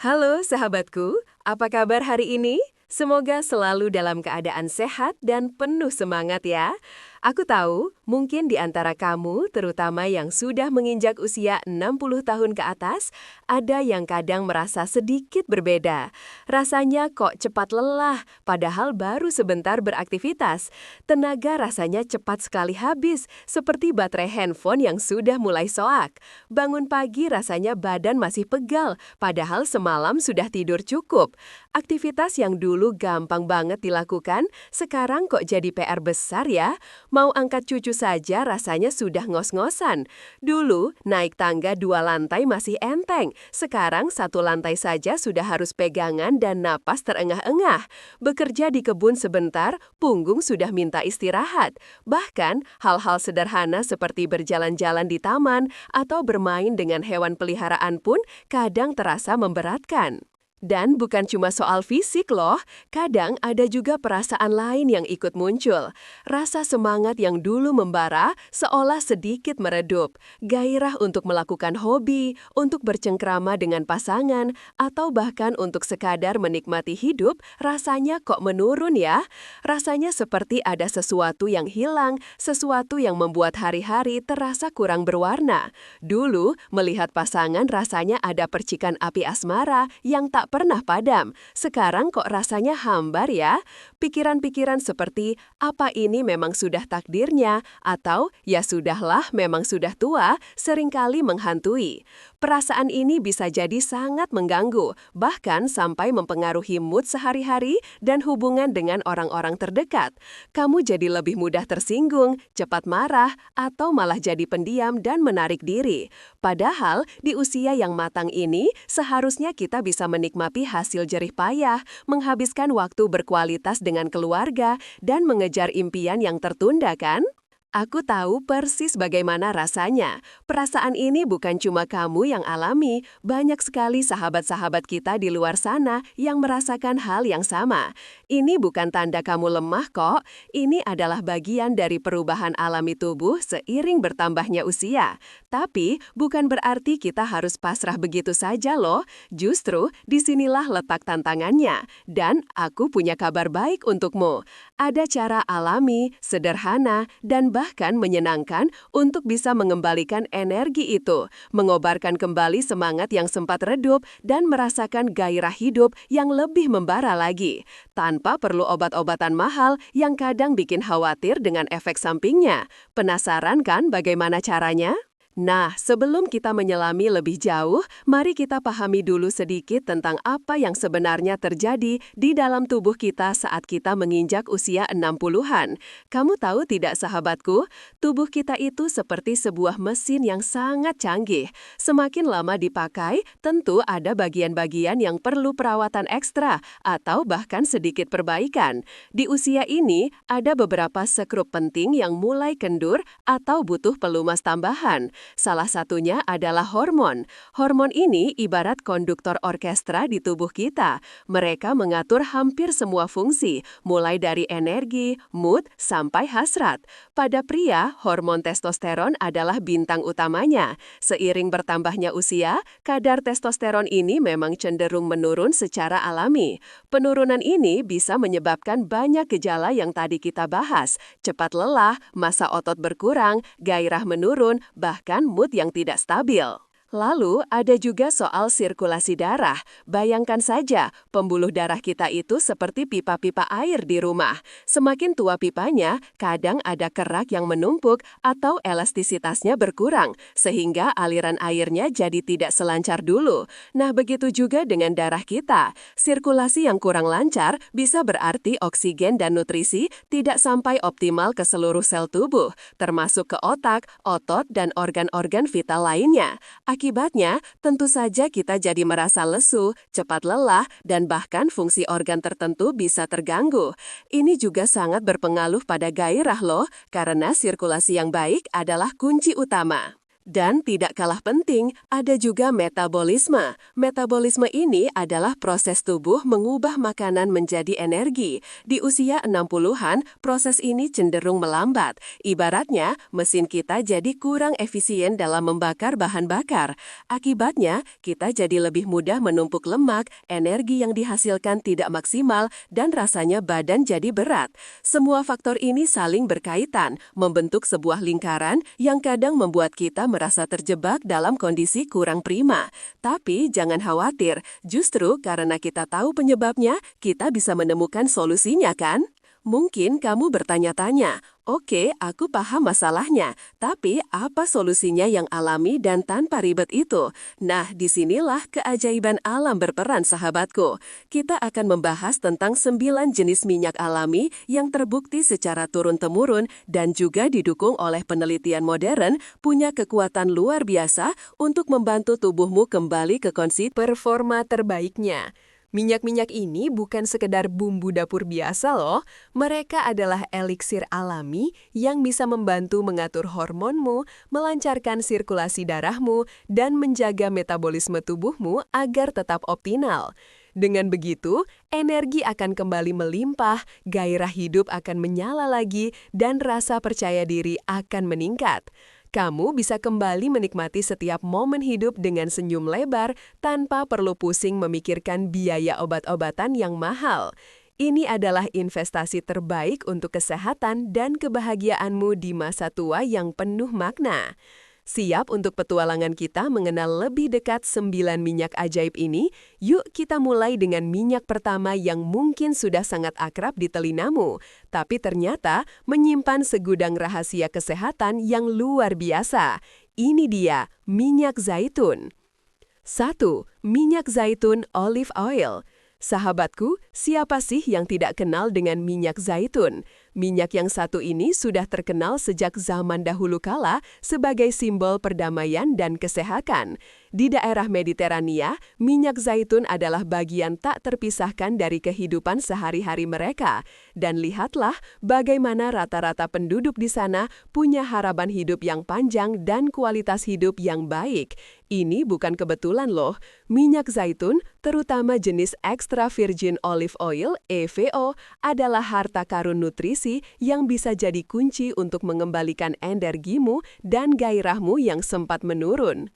Halo sahabatku, apa kabar hari ini? Semoga selalu dalam keadaan sehat dan penuh semangat ya. Aku tahu, mungkin di antara kamu, terutama yang sudah menginjak usia 60 tahun ke atas, ada yang kadang merasa sedikit berbeda. Rasanya kok cepat lelah, padahal baru sebentar beraktivitas. Tenaga rasanya cepat sekali habis, seperti baterai handphone yang sudah mulai soak. Bangun pagi rasanya badan masih pegal, padahal semalam sudah tidur cukup. Aktivitas yang dulu gampang banget dilakukan, sekarang kok jadi PR besar ya? Mau angkat cucu saja rasanya sudah ngos-ngosan. Dulu, naik tangga 2 lantai masih enteng. Sekarang 1 lantai saja sudah harus pegangan dan napas terengah-engah. Bekerja di kebun sebentar, punggung sudah minta istirahat. Bahkan, hal-hal sederhana seperti berjalan-jalan di taman atau bermain dengan hewan peliharaan pun kadang terasa memberatkan. Dan bukan cuma soal fisik loh, kadang ada juga perasaan lain yang ikut muncul. Rasa semangat yang dulu membara seolah sedikit meredup. Gairah untuk melakukan hobi, untuk bercengkrama dengan pasangan, atau bahkan untuk sekadar menikmati hidup, rasanya kok menurun ya. Rasanya seperti ada sesuatu yang hilang, sesuatu yang membuat hari-hari terasa kurang berwarna. Dulu, melihat pasangan rasanya ada percikan api asmara yang tak pernah padam. Sekarang kok rasanya hambar ya? Pikiran-pikiran seperti, apa ini memang sudah takdirnya? Atau, ya sudahlah memang sudah tua, seringkali menghantui. Perasaan ini bisa jadi sangat mengganggu, bahkan sampai mempengaruhi mood sehari-hari dan hubungan dengan orang-orang terdekat. Kamu jadi lebih mudah tersinggung, cepat marah, atau malah jadi pendiam dan menarik diri. Padahal, di usia yang matang ini, seharusnya kita bisa menikmati hasil jerih payah, menghabiskan waktu berkualitas dengan keluarga, dan mengejar impian yang tertunda kan? Aku tahu persis bagaimana rasanya. Perasaan ini bukan cuma kamu yang alami, banyak sekali sahabat-sahabat kita di luar sana yang merasakan hal yang sama. Ini bukan tanda kamu lemah kok, ini adalah bagian dari perubahan alami tubuh seiring bertambahnya usia. Tapi, bukan berarti kita harus pasrah begitu saja loh, justru disinilah letak tantangannya. Dan aku punya kabar baik untukmu. Ada cara alami, sederhana, dan bahkan menyenangkan untuk bisa mengembalikan energi itu, mengobarkan kembali semangat yang sempat redup, dan merasakan gairah hidup yang lebih membara lagi, tanpa perlu obat-obatan mahal yang kadang bikin khawatir dengan efek sampingnya. Penasaran kan bagaimana caranya? Nah, sebelum kita menyelami lebih jauh, mari kita pahami dulu sedikit tentang apa yang sebenarnya terjadi di dalam tubuh kita saat kita menginjak usia 60-an. Kamu tahu tidak sahabatku, tubuh kita itu seperti sebuah mesin yang sangat canggih. Semakin lama dipakai, tentu ada bagian-bagian yang perlu perawatan ekstra atau bahkan sedikit perbaikan. Di usia ini, ada beberapa sekrup penting yang mulai kendur atau butuh pelumas tambahan. Salah satunya adalah hormon. Hormon ini ibarat konduktor orkestra di tubuh kita. Mereka mengatur hampir semua fungsi, mulai dari energi, mood, sampai hasrat. Pada pria, hormon testosteron adalah bintang utamanya. Seiring bertambahnya usia, kadar testosteron ini memang cenderung menurun secara alami. Penurunan ini bisa menyebabkan banyak gejala yang tadi kita bahas. Cepat lelah, massa otot berkurang, gairah menurun, bahkan mood yang tidak stabil. Lalu, ada juga soal sirkulasi darah. Bayangkan saja, pembuluh darah kita itu seperti pipa-pipa air di rumah. Semakin tua pipanya, kadang ada kerak yang menumpuk atau elastisitasnya berkurang, sehingga aliran airnya jadi tidak selancar dulu. Nah, begitu juga dengan darah kita. Sirkulasi yang kurang lancar bisa berarti oksigen dan nutrisi tidak sampai optimal ke seluruh sel tubuh, termasuk ke otak, otot, dan organ-organ vital lainnya. Akibatnya, tentu saja kita jadi merasa lesu, cepat lelah, dan bahkan fungsi organ tertentu bisa terganggu. Ini juga sangat berpengaruh pada gairah loh, karena sirkulasi yang baik adalah kunci utama. Dan tidak kalah penting, ada juga metabolisme. Metabolisme ini adalah proses tubuh mengubah makanan menjadi energi. Di usia 60-an, proses ini cenderung melambat. Ibaratnya, mesin kita jadi kurang efisien dalam membakar bahan bakar. Akibatnya, kita jadi lebih mudah menumpuk lemak, energi yang dihasilkan tidak maksimal, dan rasanya badan jadi berat. Semua faktor ini saling berkaitan, membentuk sebuah lingkaran yang kadang membuat kita merasa terjebak dalam kondisi kurang prima. Tapi jangan khawatir, justru karena kita tahu penyebabnya, kita bisa menemukan solusinya kan? Mungkin kamu bertanya-tanya, oke, aku paham masalahnya, tapi apa solusinya yang alami dan tanpa ribet itu? Nah, disinilah keajaiban alam berperan, sahabatku. Kita akan membahas tentang 9 jenis minyak alami yang terbukti secara turun-temurun dan juga didukung oleh penelitian modern, punya kekuatan luar biasa untuk membantu tubuhmu kembali ke kondisi performa terbaiknya. Minyak-minyak ini bukan sekedar bumbu dapur biasa loh, mereka adalah eliksir alami yang bisa membantu mengatur hormonmu, melancarkan sirkulasi darahmu, dan menjaga metabolisme tubuhmu agar tetap optimal. Dengan begitu, energi akan kembali melimpah, gairah hidup akan menyala lagi, dan rasa percaya diri akan meningkat. Kamu bisa kembali menikmati setiap momen hidup dengan senyum lebar tanpa perlu pusing memikirkan biaya obat-obatan yang mahal. Ini adalah investasi terbaik untuk kesehatan dan kebahagiaanmu di masa tua yang penuh makna. Siap untuk petualangan kita mengenal lebih dekat 9 minyak ajaib ini? Yuk kita mulai dengan minyak pertama yang mungkin sudah sangat akrab di telinamu, tapi ternyata menyimpan segudang rahasia kesehatan yang luar biasa. Ini dia, minyak zaitun. 1. Minyak zaitun olive oil. Sahabatku, siapa sih yang tidak kenal dengan minyak zaitun? Minyak yang satu ini sudah terkenal sejak zaman dahulu kala sebagai simbol perdamaian dan kesehatan. Di daerah Mediterania, minyak zaitun adalah bagian tak terpisahkan dari kehidupan sehari-hari mereka. Dan lihatlah bagaimana rata-rata penduduk di sana punya harapan hidup yang panjang dan kualitas hidup yang baik. Ini bukan kebetulan loh. Minyak zaitun, terutama jenis extra virgin olive oil (EVO), adalah harta karun nutrisi yang bisa jadi kunci untuk mengembalikan energimu dan gairahmu yang sempat menurun.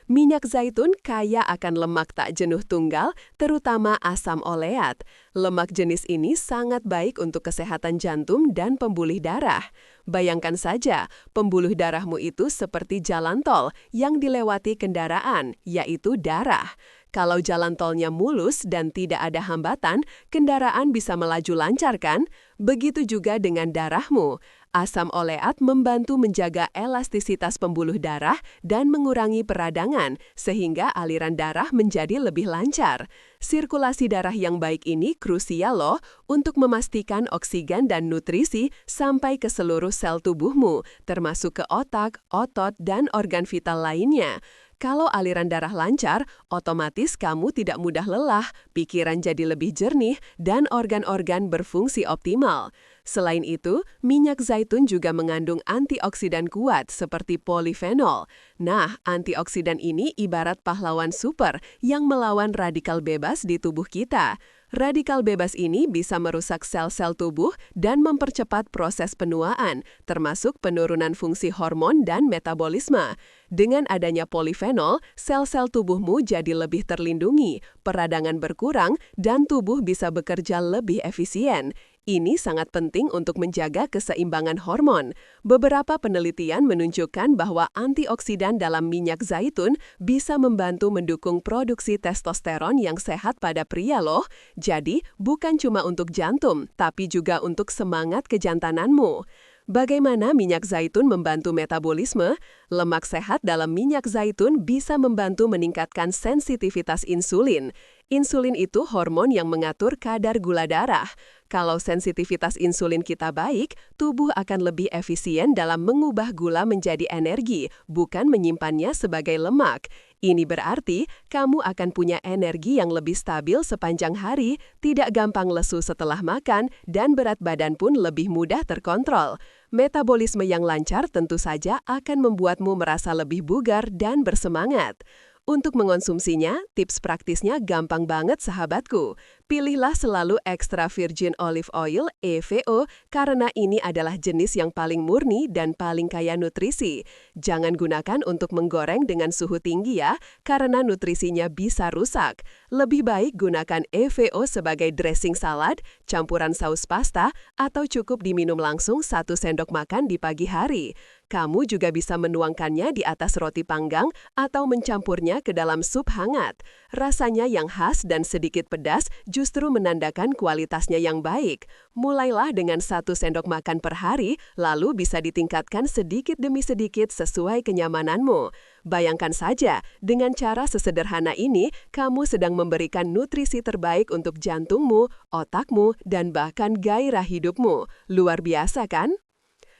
Minyak zaitun kaya akan lemak tak jenuh tunggal, terutama asam oleat. Lemak jenis ini sangat baik untuk kesehatan jantung dan pembuluh darah. Bayangkan saja, pembuluh darahmu itu seperti jalan tol yang dilewati kendaraan, yaitu darah. Kalau jalan tolnya mulus dan tidak ada hambatan, kendaraan bisa melaju lancar kan? Begitu juga dengan darahmu. Asam oleat membantu menjaga elastisitas pembuluh darah dan mengurangi peradangan, sehingga aliran darah menjadi lebih lancar. Sirkulasi darah yang baik ini krusial loh untuk memastikan oksigen dan nutrisi sampai ke seluruh sel tubuhmu, termasuk ke otak, otot, dan organ vital lainnya. Kalau aliran darah lancar, otomatis kamu tidak mudah lelah, pikiran jadi lebih jernih, dan organ-organ berfungsi optimal. Selain itu, minyak zaitun juga mengandung antioksidan kuat seperti polifenol. Nah, antioksidan ini ibarat pahlawan super yang melawan radikal bebas di tubuh kita. Radikal bebas ini bisa merusak sel-sel tubuh dan mempercepat proses penuaan, termasuk penurunan fungsi hormon dan metabolisme. Dengan adanya polifenol, sel-sel tubuhmu jadi lebih terlindungi, peradangan berkurang, dan tubuh bisa bekerja lebih efisien. Ini sangat penting untuk menjaga keseimbangan hormon. Beberapa penelitian menunjukkan bahwa antioksidan dalam minyak zaitun bisa membantu mendukung produksi testosteron yang sehat pada pria loh. Jadi, bukan cuma untuk jantung, tapi juga untuk semangat kejantananmu. Bagaimana minyak zaitun membantu metabolisme? Lemak sehat dalam minyak zaitun bisa membantu meningkatkan sensitivitas insulin. Insulin itu hormon yang mengatur kadar gula darah. Kalau sensitivitas insulin kita baik, tubuh akan lebih efisien dalam mengubah gula menjadi energi, bukan menyimpannya sebagai lemak. Ini berarti kamu akan punya energi yang lebih stabil sepanjang hari, tidak gampang lesu setelah makan, dan berat badan pun lebih mudah terkontrol. Metabolisme yang lancar tentu saja akan membuatmu merasa lebih bugar dan bersemangat. Untuk mengonsumsinya, tips praktisnya gampang banget sahabatku. Pilihlah selalu extra virgin olive oil (EVO) karena ini adalah jenis yang paling murni dan paling kaya nutrisi. Jangan gunakan untuk menggoreng dengan suhu tinggi ya, karena nutrisinya bisa rusak. Lebih baik gunakan EVO sebagai dressing salad, campuran saus pasta, atau cukup diminum langsung 1 sendok makan di pagi hari. Kamu juga bisa menuangkannya di atas roti panggang atau mencampurnya ke dalam sup hangat. Rasanya yang khas dan sedikit pedas justru menandakan kualitasnya yang baik. Mulailah dengan 1 sendok makan per hari, lalu bisa ditingkatkan sedikit demi sedikit sesuai kenyamananmu. Bayangkan saja, dengan cara sesederhana ini, kamu sedang memberikan nutrisi terbaik untuk jantungmu, otakmu, dan bahkan gairah hidupmu. Luar biasa kan?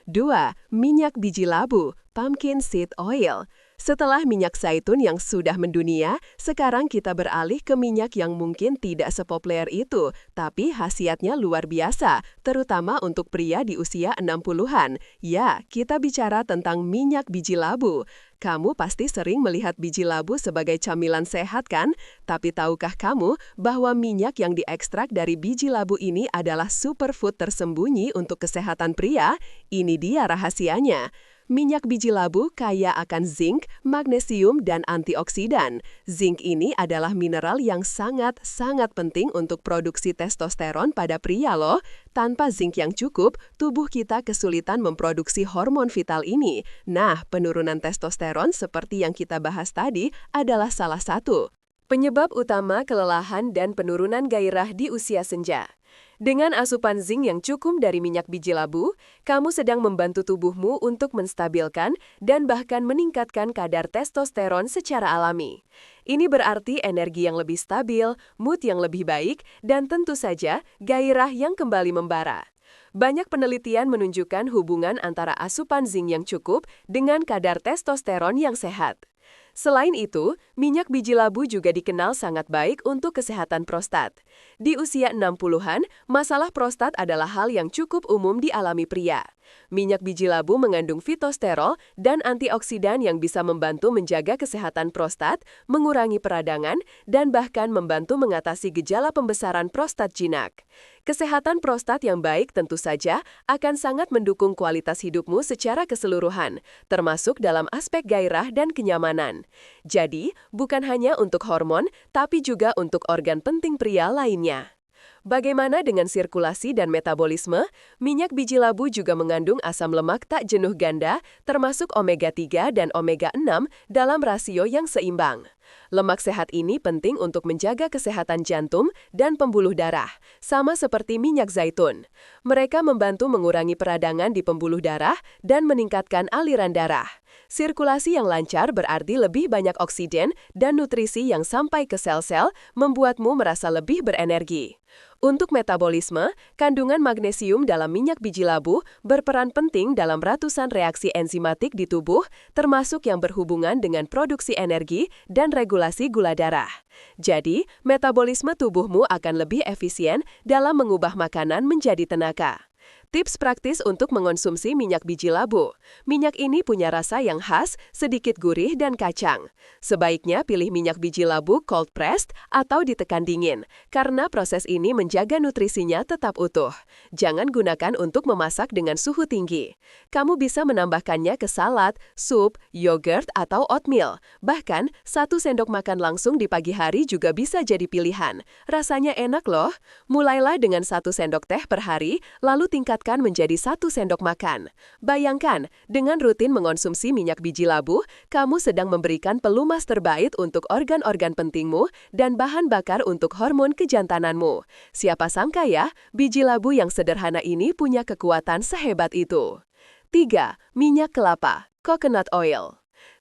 2. Minyak biji labu, pumpkin seed oil. Setelah minyak zaitun yang sudah mendunia, sekarang kita beralih ke minyak yang mungkin tidak sepopuler itu, tapi khasiatnya luar biasa, terutama untuk pria di usia 60-an. Ya, kita bicara tentang minyak biji labu. Kamu pasti sering melihat biji labu sebagai camilan sehat kan? Tapi tahukah kamu bahwa minyak yang diekstrak dari biji labu ini adalah superfood tersembunyi untuk kesehatan pria? Ini dia rahasianya. Minyak biji labu kaya akan zinc, magnesium, dan antioksidan. Zinc ini adalah mineral yang sangat-sangat penting untuk produksi testosteron pada pria loh. Tanpa zinc yang cukup, tubuh kita kesulitan memproduksi hormon vital ini. Nah, penurunan testosteron seperti yang kita bahas tadi adalah salah satu penyebab utama kelelahan dan penurunan gairah di usia senja. Dengan asupan zinc yang cukup dari minyak biji labu, kamu sedang membantu tubuhmu untuk menstabilkan dan bahkan meningkatkan kadar testosteron secara alami. Ini berarti energi yang lebih stabil, mood yang lebih baik, dan tentu saja gairah yang kembali membara. Banyak penelitian menunjukkan hubungan antara asupan zinc yang cukup dengan kadar testosteron yang sehat. Selain itu, minyak biji labu juga dikenal sangat baik untuk kesehatan prostat. Di usia 60-an, masalah prostat adalah hal yang cukup umum dialami pria. Minyak biji labu mengandung fitosterol dan antioksidan yang bisa membantu menjaga kesehatan prostat, mengurangi peradangan, dan bahkan membantu mengatasi gejala pembesaran prostat jinak. Kesehatan prostat yang baik tentu saja akan sangat mendukung kualitas hidupmu secara keseluruhan, termasuk dalam aspek gairah dan kenyamanan. Jadi, bukan hanya untuk hormon, tapi juga untuk organ penting pria lainnya. Bagaimana dengan sirkulasi dan metabolisme? Minyak biji labu juga mengandung asam lemak tak jenuh ganda, termasuk omega-3 dan omega-6 dalam rasio yang seimbang. Lemak sehat ini penting untuk menjaga kesehatan jantung dan pembuluh darah, sama seperti minyak zaitun. Mereka membantu mengurangi peradangan di pembuluh darah dan meningkatkan aliran darah. Sirkulasi yang lancar berarti lebih banyak oksigen dan nutrisi yang sampai ke sel-sel, membuatmu merasa lebih berenergi. Untuk metabolisme, kandungan magnesium dalam minyak biji labu berperan penting dalam ratusan reaksi enzimatik di tubuh, termasuk yang berhubungan dengan produksi energi dan regulasi gula darah. Jadi, metabolisme tubuhmu akan lebih efisien dalam mengubah makanan menjadi tenaga. Tips praktis untuk mengonsumsi minyak biji labu. Minyak ini punya rasa yang khas, sedikit gurih dan kacang. Sebaiknya pilih minyak biji labu cold pressed atau ditekan dingin, karena proses ini menjaga nutrisinya tetap utuh. Jangan gunakan untuk memasak dengan suhu tinggi. Kamu bisa menambahkannya ke salad, sup, yogurt, atau oatmeal. Bahkan, 1 sendok makan langsung di pagi hari juga bisa jadi pilihan. Rasanya enak loh. Mulailah dengan 1 sendok teh per hari, lalu tingkatkan menjadi 1 sendok makan. Bayangkan, dengan rutin mengonsumsi minyak biji labu, kamu sedang memberikan pelumas terbaik untuk organ-organ pentingmu dan bahan bakar untuk hormon kejantananmu. Siapa sangka ya, biji labu yang sederhana ini punya kekuatan sehebat itu. 3. Minyak kelapa, coconut oil.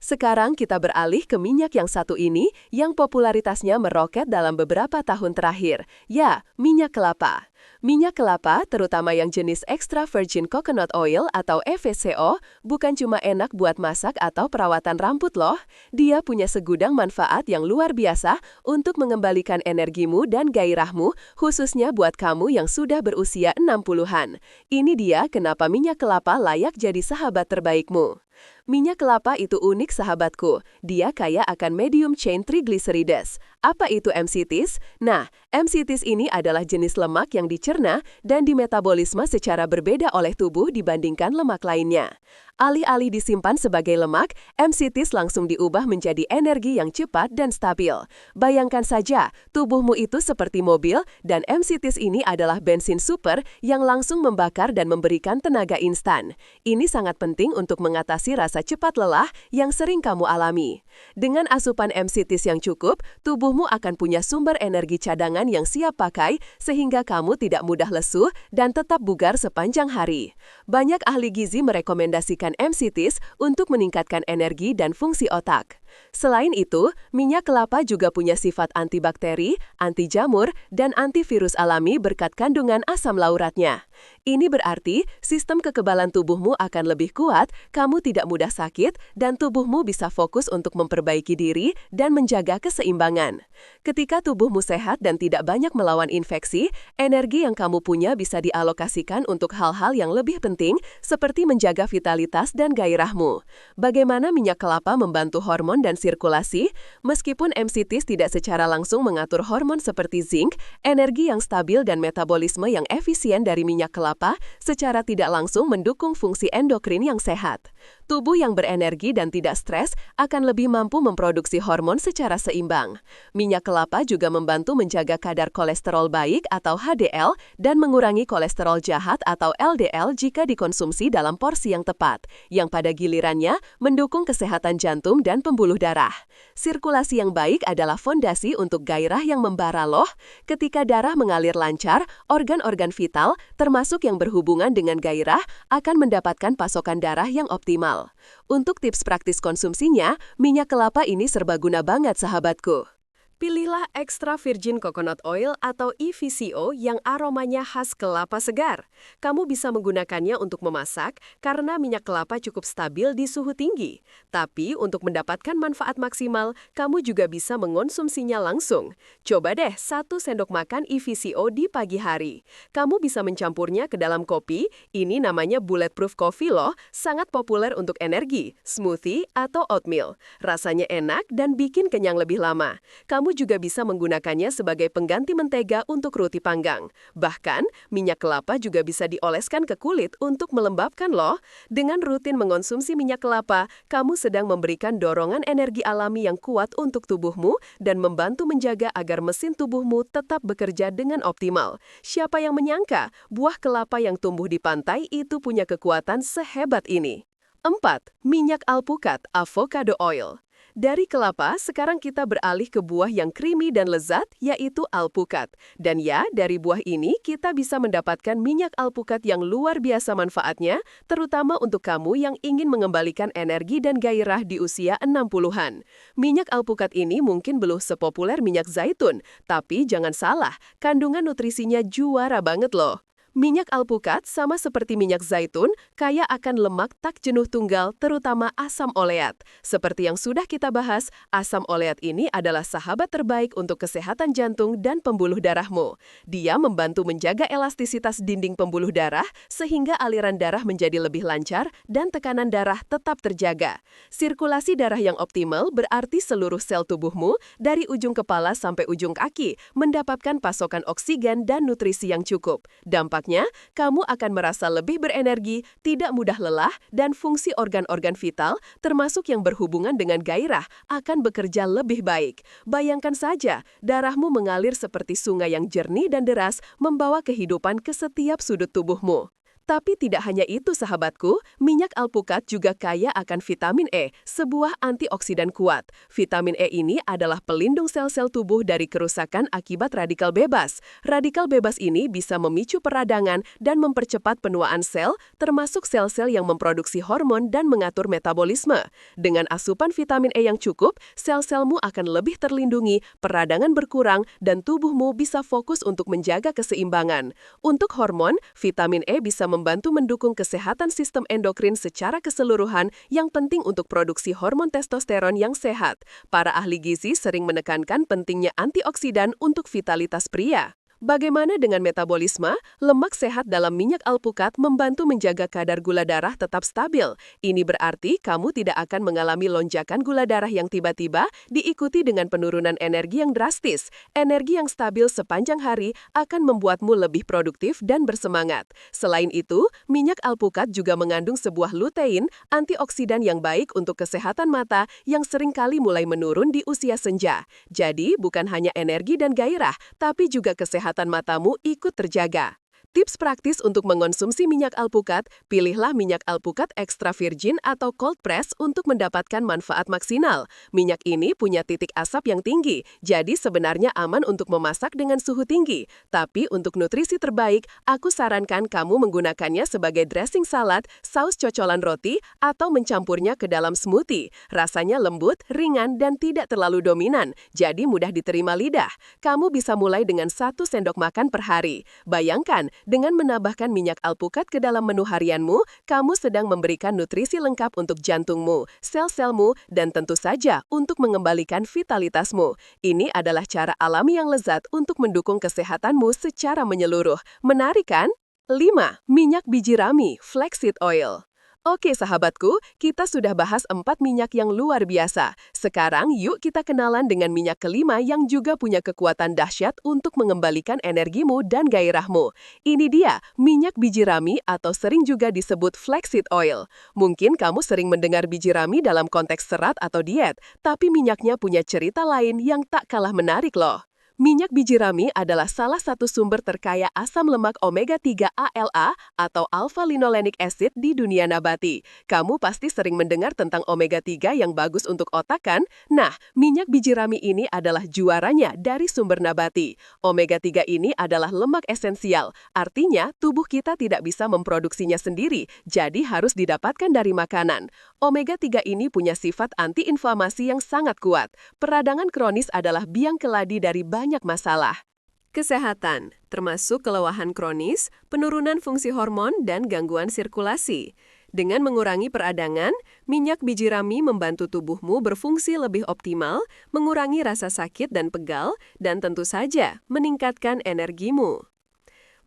Sekarang kita beralih ke minyak yang satu ini yang popularitasnya meroket dalam beberapa tahun terakhir. Ya, minyak kelapa. Minyak kelapa, terutama yang jenis extra virgin coconut oil atau EVCO, bukan cuma enak buat masak atau perawatan rambut loh. Dia punya segudang manfaat yang luar biasa untuk mengembalikan energimu dan gairahmu, khususnya buat kamu yang sudah berusia 60-an. Ini dia kenapa minyak kelapa layak jadi sahabat terbaikmu. Minyak kelapa itu unik sahabatku, dia kaya akan medium chain triglycerides. Apa itu MCTs? Nah, MCTs ini adalah jenis lemak yang dicerna dan dimetabolisme secara berbeda oleh tubuh dibandingkan lemak lainnya. Alih-alih disimpan sebagai lemak, MCTs langsung diubah menjadi energi yang cepat dan stabil. Bayangkan saja, tubuhmu itu seperti mobil dan MCTs ini adalah bensin super yang langsung membakar dan memberikan tenaga instan. Ini sangat penting untuk mengatasi rasa cepat lelah yang sering kamu alami. Dengan asupan MCTs yang cukup, tubuhmu akan punya sumber energi cadangan yang siap pakai sehingga kamu tidak mudah lesu dan tetap bugar sepanjang hari. Banyak ahli gizi merekomendasikan MCTs untuk meningkatkan energi dan fungsi otak. Selain itu, minyak kelapa juga punya sifat antibakteri, anti jamur, dan antivirus alami berkat kandungan asam lauratnya. Ini berarti sistem kekebalan tubuhmu akan lebih kuat, kamu tidak mudah sakit, dan tubuhmu bisa fokus untuk memperbaiki diri dan menjaga keseimbangan. Ketika tubuhmu sehat dan tidak banyak melawan infeksi, energi yang kamu punya bisa dialokasikan untuk hal-hal yang lebih penting, seperti menjaga vitalitas dan gairahmu. Bagaimana minyak kelapa membantu hormon dan sirkulasi? Meskipun MCTs tidak secara langsung mengatur hormon seperti zinc, energi yang stabil dan metabolisme yang efisien dari minyak kelapa secara tidak langsung mendukung fungsi endokrin yang sehat. Tubuh yang berenergi dan tidak stres akan lebih mampu memproduksi hormon secara seimbang. Minyak kelapa juga membantu menjaga kadar kolesterol baik atau HDL dan mengurangi kolesterol jahat atau LDL jika dikonsumsi dalam porsi yang tepat, yang pada gilirannya mendukung kesehatan jantung dan pembuluh darah. Sirkulasi yang baik adalah fondasi untuk gairah yang membara loh. Ketika darah mengalir lancar, organ-organ vital, termasuk yang berhubungan dengan gairah, akan mendapatkan pasokan darah yang optimal. Untuk tips praktis konsumsinya, minyak kelapa ini serbaguna banget sahabatku. Pilihlah extra virgin coconut oil atau EVCO yang aromanya khas kelapa segar. Kamu bisa menggunakannya untuk memasak karena minyak kelapa cukup stabil di suhu tinggi. Tapi untuk mendapatkan manfaat maksimal, kamu juga bisa mengonsumsinya langsung. Coba deh 1 sendok makan EVCO di pagi hari. Kamu bisa mencampurnya ke dalam kopi, ini namanya bulletproof coffee loh, sangat populer untuk energi, smoothie, atau oatmeal. Rasanya enak dan bikin kenyang lebih lama. Kamu juga bisa menggunakannya sebagai pengganti mentega untuk roti panggang. Bahkan, minyak kelapa juga bisa dioleskan ke kulit untuk melembabkan loh. Dengan rutin mengonsumsi minyak kelapa, kamu sedang memberikan dorongan energi alami yang kuat untuk tubuhmu dan membantu menjaga agar mesin tubuhmu tetap bekerja dengan optimal. Siapa yang menyangka buah kelapa yang tumbuh di pantai itu punya kekuatan sehebat ini? 4. Minyak alpukat, avocado oil. Dari kelapa, sekarang kita beralih ke buah yang creamy dan lezat, yaitu alpukat. Dan ya, dari buah ini kita bisa mendapatkan minyak alpukat yang luar biasa manfaatnya, terutama untuk kamu yang ingin mengembalikan energi dan gairah di usia 60-an. Minyak alpukat ini mungkin belum sepopuler minyak zaitun, tapi jangan salah, kandungan nutrisinya juara banget loh. Minyak alpukat sama seperti minyak zaitun, kaya akan lemak tak jenuh tunggal, terutama asam oleat. Seperti yang sudah kita bahas, asam oleat ini adalah sahabat terbaik untuk kesehatan jantung dan pembuluh darahmu. Dia membantu menjaga elastisitas dinding pembuluh darah, sehingga aliran darah menjadi lebih lancar dan tekanan darah tetap terjaga. Sirkulasi darah yang optimal berarti seluruh sel tubuhmu, dari ujung kepala sampai ujung kaki, mendapatkan pasokan oksigen dan nutrisi yang cukup. Dampaknya, kamu akan merasa lebih berenergi, tidak mudah lelah, dan fungsi organ-organ vital, termasuk yang berhubungan dengan gairah, akan bekerja lebih baik. Bayangkan saja, darahmu mengalir seperti sungai yang jernih dan deras, membawa kehidupan ke setiap sudut tubuhmu. Tapi tidak hanya itu sahabatku, minyak alpukat juga kaya akan vitamin E, sebuah antioksidan kuat. Vitamin E ini adalah pelindung sel-sel tubuh dari kerusakan akibat radikal bebas. Radikal bebas ini bisa memicu peradangan dan mempercepat penuaan sel, termasuk sel-sel yang memproduksi hormon dan mengatur metabolisme. Dengan asupan vitamin E yang cukup, sel-selmu akan lebih terlindungi, peradangan berkurang, dan tubuhmu bisa fokus untuk menjaga keseimbangan. Untuk hormon, vitamin E bisa membantu mendukung kesehatan sistem endokrin secara keseluruhan yang penting untuk produksi hormon testosteron yang sehat. Para ahli gizi sering menekankan pentingnya antioksidan untuk vitalitas pria. Bagaimana dengan metabolisme? Lemak sehat dalam minyak alpukat membantu menjaga kadar gula darah tetap stabil. Ini berarti kamu tidak akan mengalami lonjakan gula darah yang tiba-tiba diikuti dengan penurunan energi yang drastis. Energi yang stabil sepanjang hari akan membuatmu lebih produktif dan bersemangat. Selain itu, minyak alpukat juga mengandung sebuah lutein, antioksidan yang baik untuk kesehatan mata yang seringkali mulai menurun di usia senja. Jadi, bukan hanya energi dan gairah, tapi juga kesehatan matamu ikut terjaga. Tips praktis untuk mengonsumsi minyak alpukat, pilihlah minyak alpukat extra virgin atau cold press untuk mendapatkan manfaat maksimal. Minyak ini punya titik asap yang tinggi, jadi sebenarnya aman untuk memasak dengan suhu tinggi. Tapi untuk nutrisi terbaik, aku sarankan kamu menggunakannya sebagai dressing salad, saus cocolan roti, atau mencampurnya ke dalam smoothie. Rasanya lembut, ringan, dan tidak terlalu dominan, jadi mudah diterima lidah. Kamu bisa mulai dengan 1 sendok makan per hari. Bayangkan, dengan menambahkan minyak alpukat ke dalam menu harianmu, kamu sedang memberikan nutrisi lengkap untuk jantungmu, sel-selmu, dan tentu saja untuk mengembalikan vitalitasmu. Ini adalah cara alami yang lezat untuk mendukung kesehatanmu secara menyeluruh. Menarik kan? 5. Minyak biji rami, flaxseed oil. Oke sahabatku, kita sudah bahas 4 minyak yang luar biasa. Sekarang yuk kita kenalan dengan minyak kelima yang juga punya kekuatan dahsyat untuk mengembalikan energimu dan gairahmu. Ini dia, minyak biji rami atau sering juga disebut flaxseed oil. Mungkin kamu sering mendengar biji rami dalam konteks serat atau diet, tapi minyaknya punya cerita lain yang tak kalah menarik loh. Minyak biji rami adalah salah satu sumber terkaya asam lemak omega-3 ALA atau alpha-linolenic acid di dunia nabati. Kamu pasti sering mendengar tentang omega-3 yang bagus untuk otak kan? Nah, minyak biji rami ini adalah juaranya dari sumber nabati. Omega-3 ini adalah lemak esensial, artinya tubuh kita tidak bisa memproduksinya sendiri, jadi harus didapatkan dari makanan. Omega-3 ini punya sifat anti-inflamasi yang sangat kuat. Peradangan kronis adalah biang keladi dari banyak masalah. Kesehatan, termasuk kelelahan kronis, penurunan fungsi hormon, dan gangguan sirkulasi. Dengan mengurangi peradangan, minyak biji rami membantu tubuhmu berfungsi lebih optimal, mengurangi rasa sakit dan pegal, dan tentu saja meningkatkan energimu.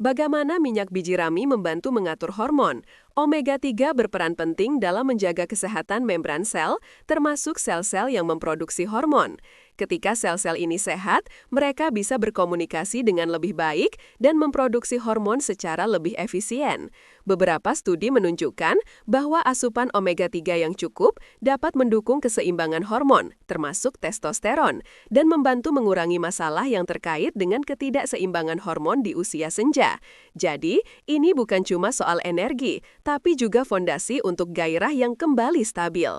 Bagaimana minyak biji rami membantu mengatur hormon? Omega-3 berperan penting dalam menjaga kesehatan membran sel, termasuk sel-sel yang memproduksi hormon. Ketika sel-sel ini sehat, mereka bisa berkomunikasi dengan lebih baik dan memproduksi hormon secara lebih efisien. Beberapa studi menunjukkan bahwa asupan omega-3 yang cukup dapat mendukung keseimbangan hormon, termasuk testosteron, dan membantu mengurangi masalah yang terkait dengan ketidakseimbangan hormon di usia senja. Jadi, ini bukan cuma soal energi, tapi juga fondasi untuk gairah yang kembali stabil.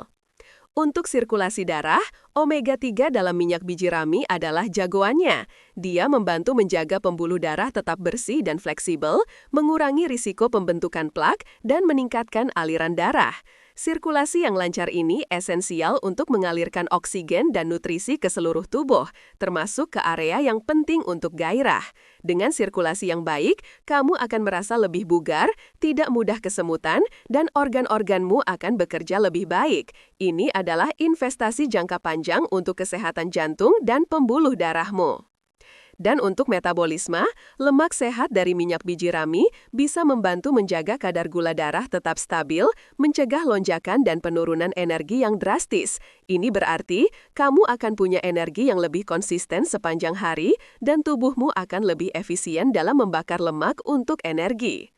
Untuk sirkulasi darah, omega-3 dalam minyak biji rami adalah jagoannya. Dia membantu menjaga pembuluh darah tetap bersih dan fleksibel, mengurangi risiko pembentukan plak, dan meningkatkan aliran darah. Sirkulasi yang lancar ini esensial untuk mengalirkan oksigen dan nutrisi ke seluruh tubuh, termasuk ke area yang penting untuk gairah. Dengan sirkulasi yang baik, kamu akan merasa lebih bugar, tidak mudah kesemutan, dan organ-organmu akan bekerja lebih baik. Ini adalah investasi jangka panjang untuk kesehatan jantung dan pembuluh darahmu. Dan untuk metabolisme, lemak sehat dari minyak biji rami bisa membantu menjaga kadar gula darah tetap stabil, mencegah lonjakan dan penurunan energi yang drastis. Ini berarti kamu akan punya energi yang lebih konsisten sepanjang hari dan tubuhmu akan lebih efisien dalam membakar lemak untuk energi.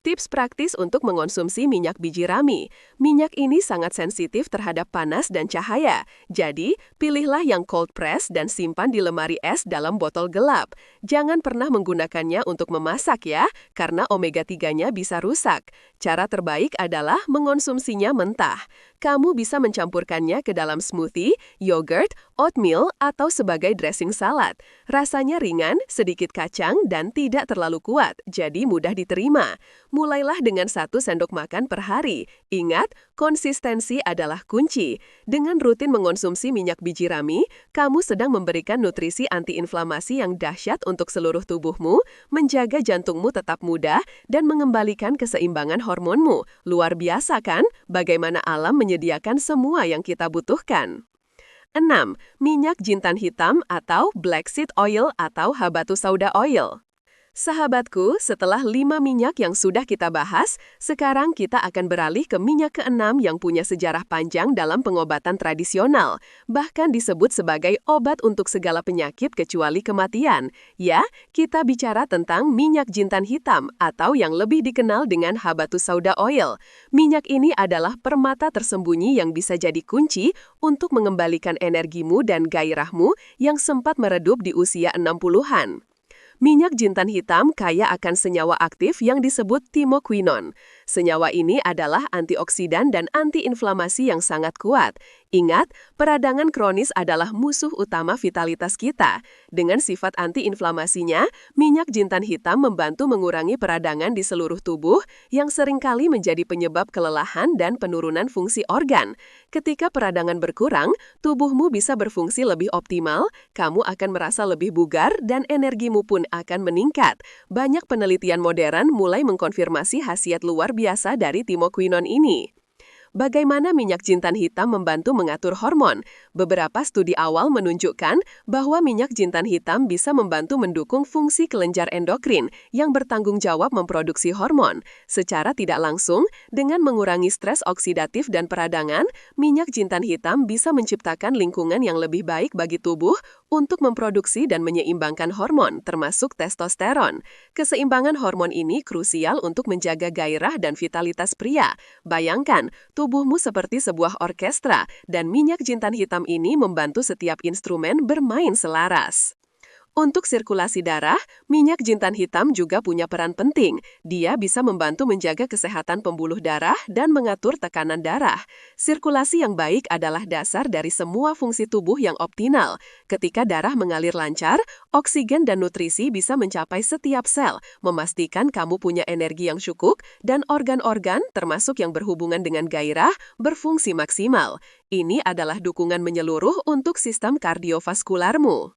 Tips praktis untuk mengonsumsi minyak biji rami. Minyak ini sangat sensitif terhadap panas dan cahaya. Jadi, pilihlah yang cold press dan simpan di lemari es dalam botol gelap. Jangan pernah menggunakannya untuk memasak ya, karena omega 3-nya bisa rusak. Cara terbaik adalah mengonsumsinya mentah. Kamu bisa mencampurkannya ke dalam smoothie, yogurt, oatmeal, atau sebagai dressing salad. Rasanya ringan, sedikit kacang, dan tidak terlalu kuat, jadi mudah diterima. Mulailah dengan 1 sendok makan per hari. Ingat, konsistensi adalah kunci. Dengan rutin mengonsumsi minyak biji rami, kamu sedang memberikan nutrisi antiinflamasi yang dahsyat untuk seluruh tubuhmu, menjaga jantungmu tetap muda, dan mengembalikan keseimbangan hormonmu. Luar biasa kan? Bagaimana alam menyediakan semua yang kita butuhkan. 6. Minyak jintan hitam atau black seed oil atau habatus sauda oil. Sahabatku, setelah 5 minyak yang sudah kita bahas, sekarang kita akan beralih ke minyak ke-6 yang punya sejarah panjang dalam pengobatan tradisional, bahkan disebut sebagai obat untuk segala penyakit kecuali kematian. Ya, kita bicara tentang minyak jintan hitam atau yang lebih dikenal dengan habatus sauda oil. Minyak ini adalah permata tersembunyi yang bisa jadi kunci untuk mengembalikan energimu dan gairahmu yang sempat meredup di usia 60-an. Minyak jintan hitam kaya akan senyawa aktif yang disebut thymoquinone. Senyawa ini adalah antioksidan dan antiinflamasi yang sangat kuat. Ingat, peradangan kronis adalah musuh utama vitalitas kita. Dengan sifat antiinflamasinya, minyak jintan hitam membantu mengurangi peradangan di seluruh tubuh yang seringkali menjadi penyebab kelelahan dan penurunan fungsi organ. Ketika peradangan berkurang, tubuhmu bisa berfungsi lebih optimal, kamu akan merasa lebih bugar dan energimu pun akan meningkat. Banyak penelitian modern mulai mengkonfirmasi khasiat luar biasa dari thymoquinone ini. Bagaimana minyak jintan hitam membantu mengatur hormon? Beberapa studi awal menunjukkan bahwa minyak jintan hitam bisa membantu mendukung fungsi kelenjar endokrin yang bertanggung jawab memproduksi hormon. Secara tidak langsung, dengan mengurangi stres oksidatif dan peradangan, minyak jintan hitam bisa menciptakan lingkungan yang lebih baik bagi tubuh untuk memproduksi dan menyeimbangkan hormon, termasuk testosteron. Keseimbangan hormon ini krusial untuk menjaga gairah dan vitalitas pria. Bayangkan, tubuhmu seperti sebuah orkestra, dan minyak jintan hitam ini membantu setiap instrumen bermain selaras. Untuk sirkulasi darah, minyak jintan hitam juga punya peran penting. Dia bisa membantu menjaga kesehatan pembuluh darah dan mengatur tekanan darah. Sirkulasi yang baik adalah dasar dari semua fungsi tubuh yang optimal. Ketika darah mengalir lancar, oksigen dan nutrisi bisa mencapai setiap sel, memastikan kamu punya energi yang cukup dan organ-organ, termasuk yang berhubungan dengan gairah, berfungsi maksimal. Ini adalah dukungan menyeluruh untuk sistem kardiovaskularmu.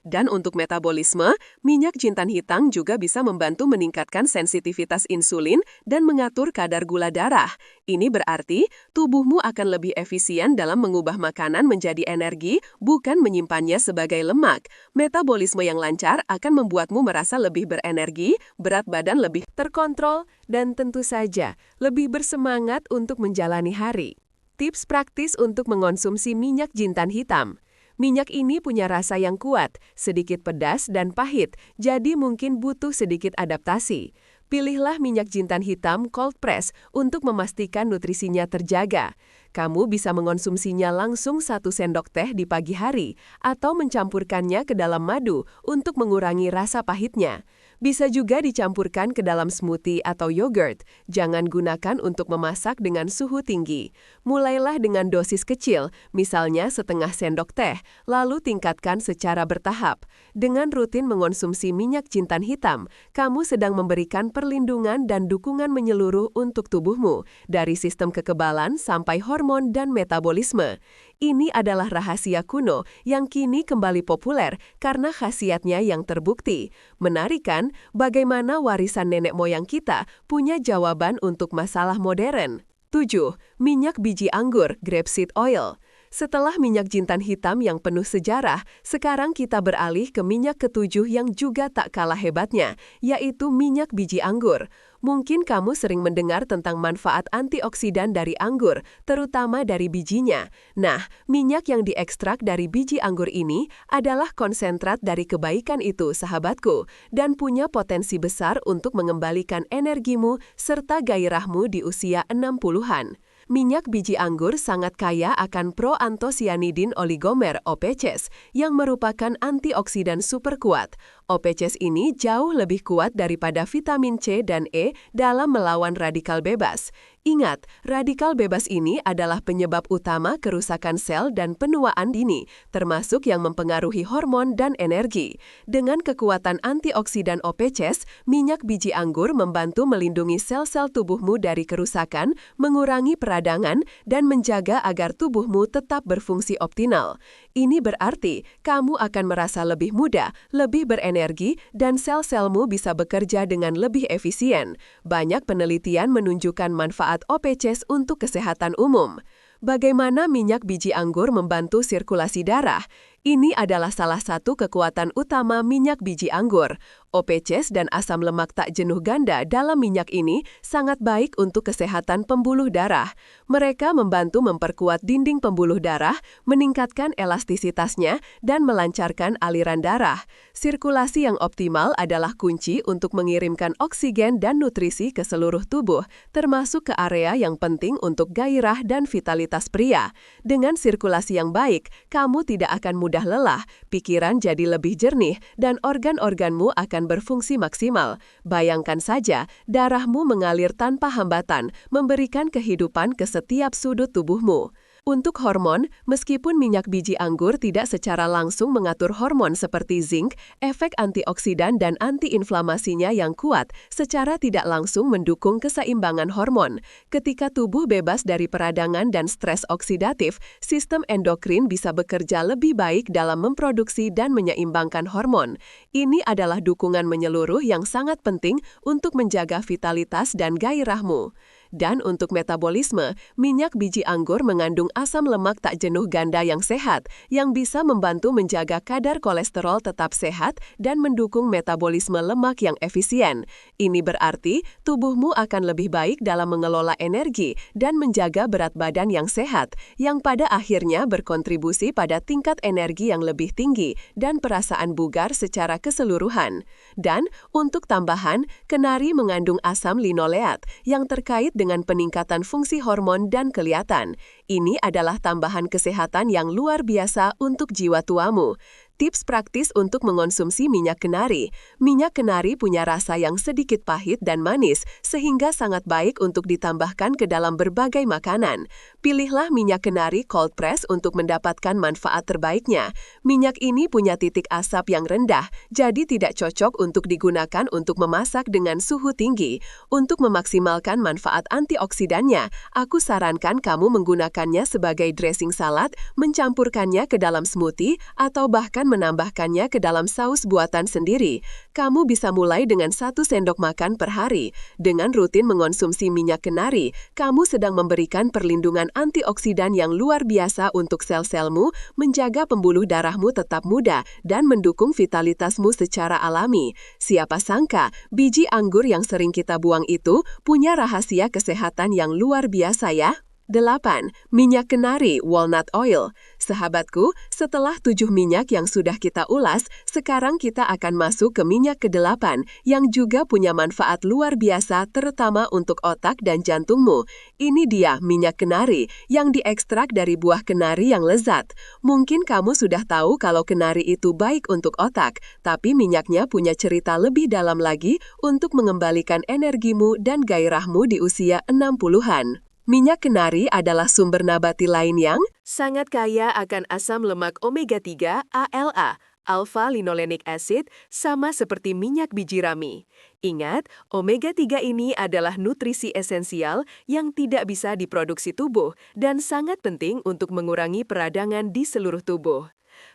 Dan untuk metabolisme, minyak jintan hitam juga bisa membantu meningkatkan sensitivitas insulin dan mengatur kadar gula darah. Ini berarti tubuhmu akan lebih efisien dalam mengubah makanan menjadi energi, bukan menyimpannya sebagai lemak. Metabolisme yang lancar akan membuatmu merasa lebih berenergi, berat badan lebih terkontrol, dan tentu saja lebih bersemangat untuk menjalani hari. Tips praktis untuk mengonsumsi minyak jintan hitam. Minyak ini punya rasa yang kuat, sedikit pedas dan pahit, jadi mungkin butuh sedikit adaptasi. Pilihlah minyak jintan hitam cold press untuk memastikan nutrisinya terjaga. Kamu bisa mengonsumsinya langsung 1 sendok teh di pagi hari, atau mencampurkannya ke dalam madu untuk mengurangi rasa pahitnya. Bisa juga dicampurkan ke dalam smoothie atau yogurt. Jangan gunakan untuk memasak dengan suhu tinggi. Mulailah dengan dosis kecil, misalnya setengah sendok teh, lalu tingkatkan secara bertahap. Dengan rutin mengonsumsi minyak jintan hitam, kamu sedang memberikan perlindungan dan dukungan menyeluruh untuk tubuhmu, dari sistem kekebalan sampai hormon dan metabolisme. Ini adalah rahasia kuno yang kini kembali populer karena khasiatnya yang terbukti. Menarik kan, bagaimana warisan nenek moyang kita punya jawaban untuk masalah modern. 7. Minyak biji anggur, grapeseed oil. Setelah minyak jintan hitam yang penuh sejarah, sekarang kita beralih ke minyak ketujuh yang juga tak kalah hebatnya, yaitu minyak biji anggur. Mungkin kamu sering mendengar tentang manfaat antioksidan dari anggur, terutama dari bijinya. Nah, minyak yang diekstrak dari biji anggur ini adalah konsentrat dari kebaikan itu, sahabatku, dan punya potensi besar untuk mengembalikan energimu serta gairahmu di usia 60-an. Minyak biji anggur sangat kaya akan proantosianidin oligomer (OPCs) yang merupakan antioksidan super kuat. OPCs ini jauh lebih kuat daripada vitamin C dan E dalam melawan radikal bebas. Ingat, radikal bebas ini adalah penyebab utama kerusakan sel dan penuaan dini, termasuk yang mempengaruhi hormon dan energi. Dengan kekuatan antioksidan OPCs, minyak biji anggur membantu melindungi sel-sel tubuhmu dari kerusakan, mengurangi peradangan, dan menjaga agar tubuhmu tetap berfungsi optimal. Ini berarti kamu akan merasa lebih muda, lebih berenergi, dan sel-selmu bisa bekerja dengan lebih efisien. Banyak penelitian menunjukkan manfaat OPCs untuk kesehatan umum. Bagaimana minyak biji anggur membantu sirkulasi darah? Ini adalah salah satu kekuatan utama minyak biji anggur. OPCs dan asam lemak tak jenuh ganda dalam minyak ini sangat baik untuk kesehatan pembuluh darah. Mereka membantu memperkuat dinding pembuluh darah, meningkatkan elastisitasnya, dan melancarkan aliran darah. Sirkulasi yang optimal adalah kunci untuk mengirimkan oksigen dan nutrisi ke seluruh tubuh, termasuk ke area yang penting untuk gairah dan vitalitas pria. Dengan sirkulasi yang baik, kamu tidak akan mudah lelah, pikiran jadi lebih jernih, dan organ-organmu akan berfungsi maksimal. Bayangkan saja, darahmu mengalir tanpa hambatan, memberikan kehidupan ke setiap sudut tubuhmu. Untuk hormon, meskipun minyak biji anggur tidak secara langsung mengatur hormon seperti zinc, efek antioksidan dan antiinflamasinya yang kuat secara tidak langsung mendukung keseimbangan hormon. Ketika tubuh bebas dari peradangan dan stres oksidatif, sistem endokrin bisa bekerja lebih baik dalam memproduksi dan menyeimbangkan hormon. Ini adalah dukungan menyeluruh yang sangat penting untuk menjaga vitalitas dan gairahmu. Dan untuk metabolisme, minyak biji anggur mengandung asam lemak tak jenuh ganda yang sehat, yang bisa membantu menjaga kadar kolesterol tetap sehat dan mendukung metabolisme lemak yang efisien. Ini berarti tubuhmu akan lebih baik dalam mengelola energi dan menjaga berat badan yang sehat, yang pada akhirnya berkontribusi pada tingkat energi yang lebih tinggi dan perasaan bugar secara keseluruhan. Dan untuk tambahan, kenari mengandung asam linoleat yang terkait dengan peningkatan fungsi hormon dan kelihatan. Ini adalah tambahan kesehatan yang luar biasa untuk jiwa tuamu. Tips praktis untuk mengonsumsi minyak kenari. Minyak kenari punya rasa yang sedikit pahit dan manis, sehingga sangat baik untuk ditambahkan ke dalam berbagai makanan. Pilihlah minyak kenari cold press untuk mendapatkan manfaat terbaiknya. Minyak ini punya titik asap yang rendah, jadi tidak cocok untuk digunakan untuk memasak dengan suhu tinggi. Untuk memaksimalkan manfaat antioksidannya, aku sarankan kamu menggunakannya sebagai dressing salad, mencampurkannya ke dalam smoothie, atau bahkan menambahkannya ke dalam saus buatan sendiri. Kamu bisa mulai dengan 1 sendok makan per hari. Dengan rutin mengonsumsi minyak kenari, kamu sedang memberikan perlindungan antioksidan yang luar biasa untuk sel-selmu, menjaga pembuluh darahmu tetap muda, dan mendukung vitalitasmu secara alami. Siapa sangka, biji anggur yang sering kita buang itu punya rahasia kesehatan yang luar biasa ya. 8. Minyak kenari walnut oil. Sahabatku, setelah 7 minyak yang sudah kita ulas, sekarang kita akan masuk ke minyak ke-8 yang juga punya manfaat luar biasa terutama untuk otak dan jantungmu. Ini dia minyak kenari yang diekstrak dari buah kenari yang lezat. Mungkin kamu sudah tahu kalau kenari itu baik untuk otak, tapi minyaknya punya cerita lebih dalam lagi untuk mengembalikan energimu dan gairahmu di usia 60-an. Minyak kenari adalah sumber nabati lain yang sangat kaya akan asam lemak omega-3 ALA, alpha-linolenic acid, sama seperti minyak biji rami. Ingat, omega-3 ini adalah nutrisi esensial yang tidak bisa diproduksi tubuh dan sangat penting untuk mengurangi peradangan di seluruh tubuh.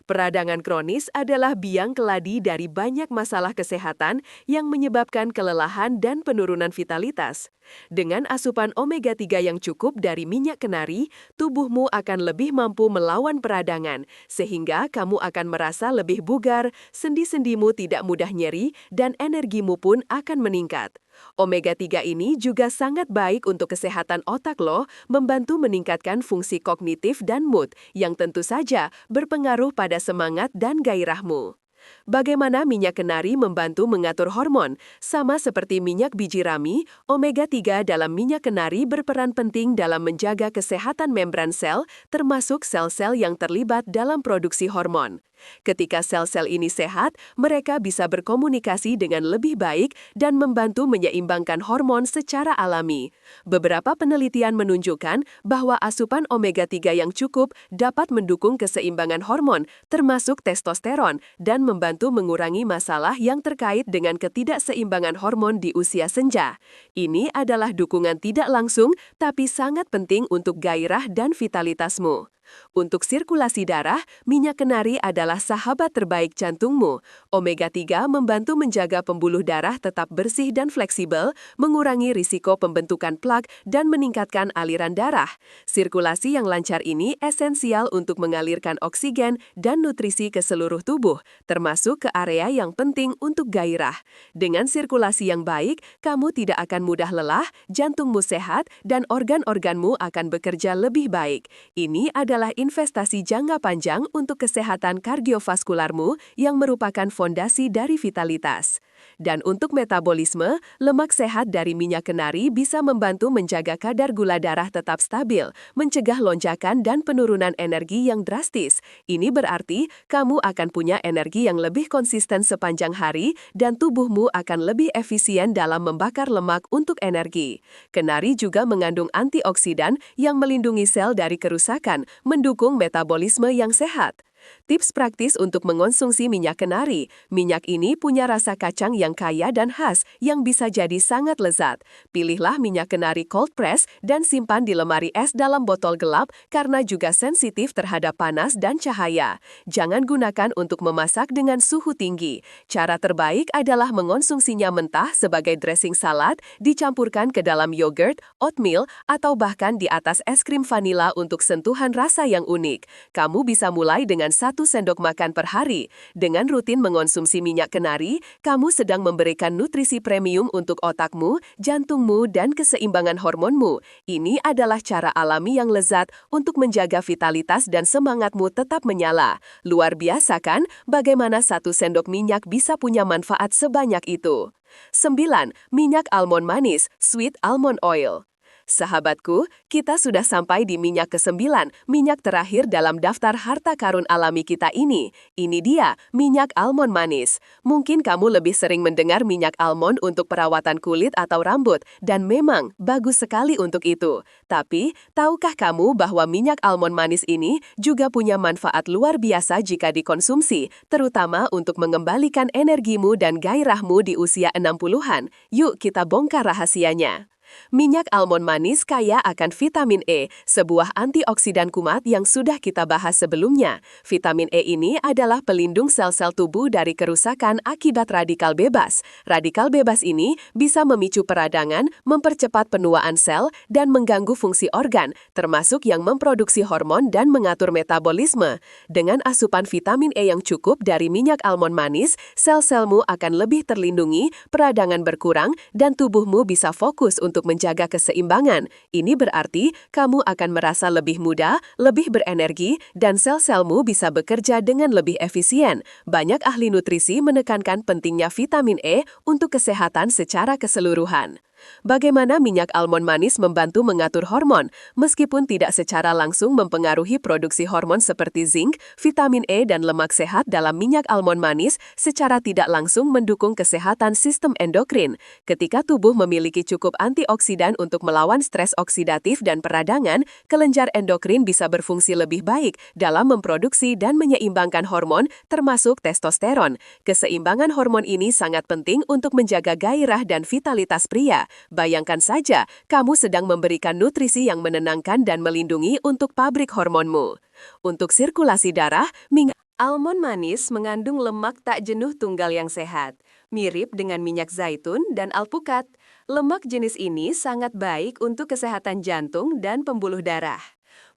Peradangan kronis adalah biang keladi dari banyak masalah kesehatan yang menyebabkan kelelahan dan penurunan vitalitas. Dengan asupan omega-3 yang cukup dari minyak kenari, tubuhmu akan lebih mampu melawan peradangan, sehingga kamu akan merasa lebih bugar, sendi-sendimu tidak mudah nyeri, dan energimu pun akan meningkat. Omega-3 ini juga sangat baik untuk kesehatan otak loh, membantu meningkatkan fungsi kognitif dan mood, yang tentu saja berpengaruh pada semangat dan gairahmu. Bagaimana minyak kenari membantu mengatur hormon? Sama seperti minyak biji rami, omega-3 dalam minyak kenari berperan penting dalam menjaga kesehatan membran sel, termasuk sel-sel yang terlibat dalam produksi hormon. Ketika sel-sel ini sehat, mereka bisa berkomunikasi dengan lebih baik dan membantu menyeimbangkan hormon secara alami. Beberapa penelitian menunjukkan bahwa asupan omega-3 yang cukup dapat mendukung keseimbangan hormon, termasuk testosteron, dan membantu mengurangi masalah yang terkait dengan ketidakseimbangan hormon di usia senja. Ini adalah dukungan tidak langsung, tapi sangat penting untuk gairah dan vitalitasmu. Untuk sirkulasi darah, minyak kenari adalah sahabat terbaik jantungmu. Omega-3 membantu menjaga pembuluh darah tetap bersih dan fleksibel, mengurangi risiko pembentukan plak, dan meningkatkan aliran darah. Sirkulasi yang lancar ini esensial untuk mengalirkan oksigen dan nutrisi ke seluruh tubuh, termasuk ke area yang penting untuk gairah. Dengan sirkulasi yang baik, kamu tidak akan mudah lelah, jantungmu sehat, dan organ-organmu akan bekerja lebih baik. Ini adalah investasi jangka panjang untuk kesehatan kardiovaskularmu yang merupakan fondasi dari vitalitas. Dan untuk metabolisme, lemak sehat dari minyak kenari bisa membantu menjaga kadar gula darah tetap stabil, mencegah lonjakan dan penurunan energi yang drastis. Ini berarti kamu akan punya energi yang lebih konsisten sepanjang hari dan tubuhmu akan lebih efisien dalam membakar lemak untuk energi. Kenari juga mengandung antioksidan yang melindungi sel dari kerusakan, mendukung metabolisme yang sehat. Tips praktis untuk mengonsumsi minyak kenari. Minyak ini punya rasa kacang yang kaya dan khas yang bisa jadi sangat lezat. Pilihlah minyak kenari cold press dan simpan di lemari es dalam botol gelap karena juga sensitif terhadap panas dan cahaya. Jangan gunakan untuk memasak dengan suhu tinggi. Cara terbaik adalah mengonsumsinya mentah sebagai dressing salad, dicampurkan ke dalam yogurt, oatmeal, atau bahkan di atas es krim vanila untuk sentuhan rasa yang unik. Kamu bisa mulai dengan 1 sendok makan per hari. Dengan rutin mengonsumsi minyak kenari, kamu sedang memberikan nutrisi premium untuk otakmu, jantungmu, dan keseimbangan hormonmu. Ini adalah cara alami yang lezat untuk menjaga vitalitas dan semangatmu tetap menyala. Luar biasa kan, bagaimana 1 sendok minyak bisa punya manfaat sebanyak itu. 9. Minyak almond manis, sweet almond oil. Sahabatku, kita sudah sampai di minyak ke-9, minyak terakhir dalam daftar harta karun alami kita ini. Ini dia, minyak almond manis. Mungkin kamu lebih sering mendengar minyak almond untuk perawatan kulit atau rambut, dan memang bagus sekali untuk itu. Tapi, tahukah kamu bahwa minyak almond manis ini juga punya manfaat luar biasa jika dikonsumsi, terutama untuk mengembalikan energimu dan gairahmu di usia 60-an? Yuk kita bongkar rahasianya. Minyak almond manis kaya akan vitamin E, sebuah antioksidan kuat yang sudah kita bahas sebelumnya. Vitamin E ini adalah pelindung sel-sel tubuh dari kerusakan akibat radikal bebas. Radikal bebas ini bisa memicu peradangan, mempercepat penuaan sel, dan mengganggu fungsi organ, termasuk yang memproduksi hormon dan mengatur metabolisme. Dengan asupan vitamin E yang cukup dari minyak almond manis, sel-selmu akan lebih terlindungi, peradangan berkurang, dan tubuhmu bisa fokus untuk menjaga keseimbangan. Ini berarti kamu akan merasa lebih muda, lebih berenergi, dan sel-selmu bisa bekerja dengan lebih efisien. Banyak ahli nutrisi menekankan pentingnya vitamin E untuk kesehatan secara keseluruhan. Bagaimana minyak almond manis membantu mengatur hormon? Meskipun tidak secara langsung mempengaruhi produksi hormon seperti zinc, vitamin E dan lemak sehat dalam minyak almond manis secara tidak langsung mendukung kesehatan sistem endokrin. Ketika tubuh memiliki cukup antioksidan untuk melawan stres oksidatif dan peradangan, kelenjar endokrin bisa berfungsi lebih baik dalam memproduksi dan menyeimbangkan hormon termasuk testosteron. Keseimbangan hormon ini sangat penting untuk menjaga gairah dan vitalitas pria. Bayangkan saja, kamu sedang memberikan nutrisi yang menenangkan dan melindungi untuk pabrik hormonmu. Untuk sirkulasi darah, minyak Almond manis mengandung lemak tak jenuh tunggal yang sehat, mirip dengan minyak zaitun dan alpukat. Lemak jenis ini sangat baik untuk kesehatan jantung dan pembuluh darah.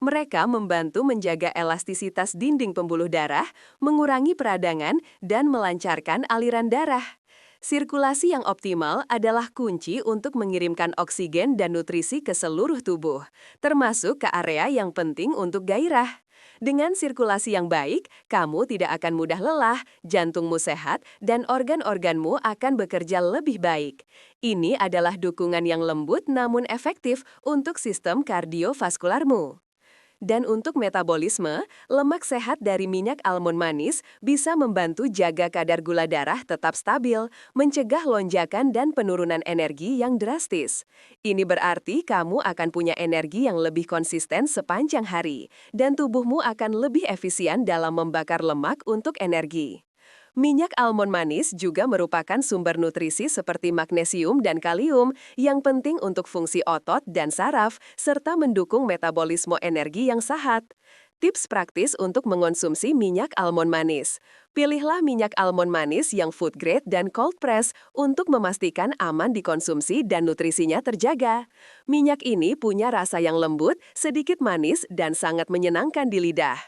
Mereka membantu menjaga elastisitas dinding pembuluh darah, mengurangi peradangan, dan melancarkan aliran darah. Sirkulasi yang optimal adalah kunci untuk mengirimkan oksigen dan nutrisi ke seluruh tubuh, termasuk ke area yang penting untuk gairah. Dengan sirkulasi yang baik, kamu tidak akan mudah lelah, jantungmu sehat, dan organ-organmu akan bekerja lebih baik. Ini adalah dukungan yang lembut namun efektif untuk sistem kardiovaskularmu. Dan untuk metabolisme, lemak sehat dari minyak almond manis bisa membantu jaga kadar gula darah tetap stabil, mencegah lonjakan dan penurunan energi yang drastis. Ini berarti kamu akan punya energi yang lebih konsisten sepanjang hari, dan tubuhmu akan lebih efisien dalam membakar lemak untuk energi. Minyak almond manis juga merupakan sumber nutrisi seperti magnesium dan kalium yang penting untuk fungsi otot dan saraf, serta mendukung metabolisme energi yang sehat. Tips praktis untuk mengonsumsi minyak almond manis. Pilihlah minyak almond manis yang food grade dan cold press untuk memastikan aman dikonsumsi dan nutrisinya terjaga. Minyak ini punya rasa yang lembut, sedikit manis, dan sangat menyenangkan di lidah.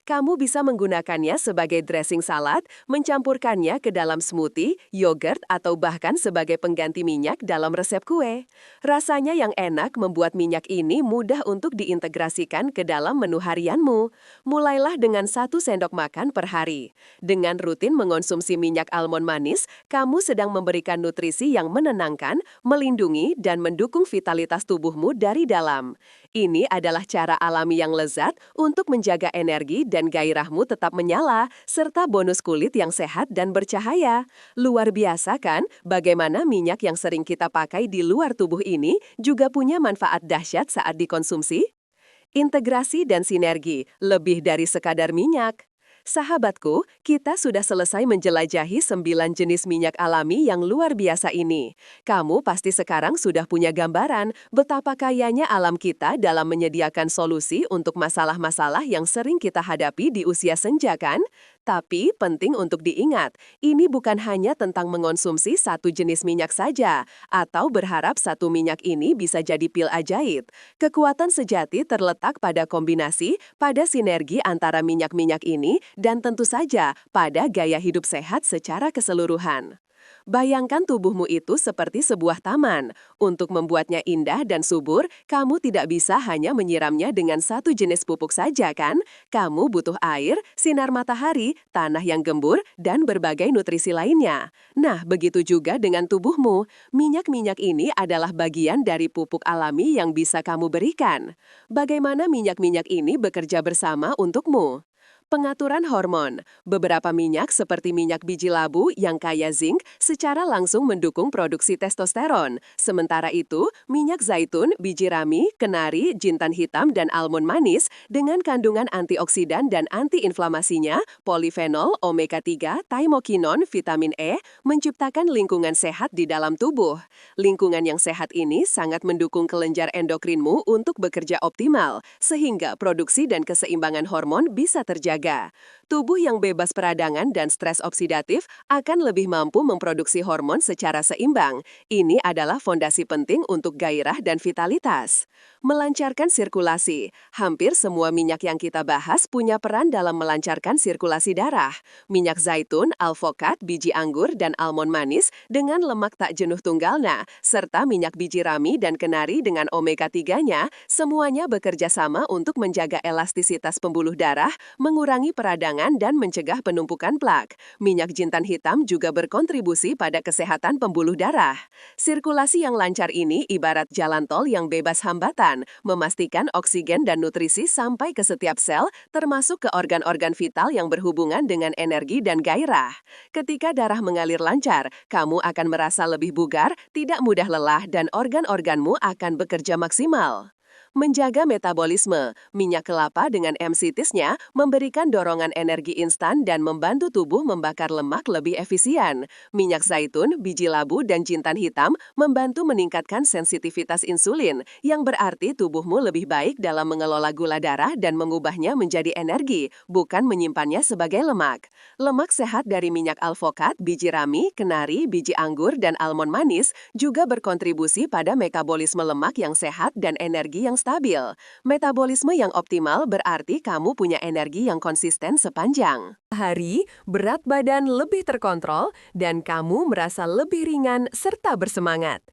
Kamu bisa menggunakannya sebagai dressing salad, mencampurkannya ke dalam smoothie, yogurt, atau bahkan sebagai pengganti minyak dalam resep kue. Rasanya yang enak membuat minyak ini mudah untuk diintegrasikan ke dalam menu harianmu. Mulailah dengan 1 sendok makan per hari. Dengan rutin mengonsumsi minyak almond manis, kamu sedang memberikan nutrisi yang menenangkan, melindungi, dan mendukung vitalitas tubuhmu dari dalam. Ini adalah cara alami yang lezat untuk menjaga energi dan gairahmu tetap menyala, serta bonus kulit yang sehat dan bercahaya. Luar biasa kan, bagaimana minyak yang sering kita pakai di luar tubuh ini juga punya manfaat dahsyat saat dikonsumsi? Integrasi dan sinergi, lebih dari sekadar minyak. Sahabatku, kita sudah selesai menjelajahi 9 jenis minyak alami yang luar biasa ini. Kamu pasti sekarang sudah punya gambaran betapa kayanya alam kita dalam menyediakan solusi untuk masalah-masalah yang sering kita hadapi di usia senja kan? Tapi penting untuk diingat, ini bukan hanya tentang mengonsumsi satu jenis minyak saja, atau berharap satu minyak ini bisa jadi pil ajaib. Kekuatan sejati terletak pada kombinasi, pada sinergi antara minyak-minyak ini, dan tentu saja pada gaya hidup sehat secara keseluruhan. Bayangkan tubuhmu itu seperti sebuah taman. Untuk membuatnya indah dan subur, kamu tidak bisa hanya menyiramnya dengan satu jenis pupuk saja kan? Kamu butuh air, sinar matahari, tanah yang gembur, dan berbagai nutrisi lainnya. Nah, begitu juga dengan tubuhmu. Minyak-minyak ini adalah bagian dari pupuk alami yang bisa kamu berikan. Bagaimana minyak-minyak ini bekerja bersama untukmu? Pengaturan hormon. Beberapa minyak seperti minyak biji labu yang kaya zinc secara langsung mendukung produksi testosteron. Sementara itu, minyak zaitun, biji rami, kenari, jintan hitam, dan almond manis dengan kandungan antioksidan dan antiinflamasinya, polifenol, omega 3, thymokinone, vitamin E, menciptakan lingkungan sehat di dalam tubuh. Lingkungan yang sehat ini sangat mendukung kelenjar endokrinmu untuk bekerja optimal, sehingga produksi dan keseimbangan hormon bisa terjaga. Tubuh yang bebas peradangan dan stres oksidatif akan lebih mampu memproduksi hormon secara seimbang. Ini adalah fondasi penting untuk gairah dan vitalitas. Melancarkan sirkulasi. Hampir semua minyak yang kita bahas punya peran dalam melancarkan sirkulasi darah. Minyak zaitun, alpukat, biji anggur, dan almond manis dengan lemak tak jenuh tunggalnya, serta minyak biji rami dan kenari dengan omega 3-nya, semuanya bekerja sama untuk menjaga elastisitas pembuluh darah, mengurangi peradangan, dan mencegah penumpukan plak. Minyak jintan hitam juga berkontribusi pada kesehatan pembuluh darah. Sirkulasi yang lancar ini ibarat jalan tol yang bebas hambatan, memastikan oksigen dan nutrisi sampai ke setiap sel, termasuk ke organ-organ vital yang berhubungan dengan energi dan gairah. Ketika darah mengalir lancar, kamu akan merasa lebih bugar, tidak mudah lelah, dan organ-organmu akan bekerja maksimal. Menjaga metabolisme, minyak kelapa dengan MCT-nya memberikan dorongan energi instan dan membantu tubuh membakar lemak lebih efisien. Minyak zaitun, biji labu, dan jintan hitam membantu meningkatkan sensitivitas insulin, yang berarti tubuhmu lebih baik dalam mengelola gula darah dan mengubahnya menjadi energi, bukan menyimpannya sebagai lemak. Lemak sehat dari minyak alpukat, biji rami, kenari, biji anggur, dan almond manis juga berkontribusi pada metabolisme lemak yang sehat dan energi yang stabil. Metabolisme yang optimal berarti kamu punya energi yang konsisten sepanjang Hari, berat badan lebih terkontrol dan kamu merasa lebih ringan serta bersemangat.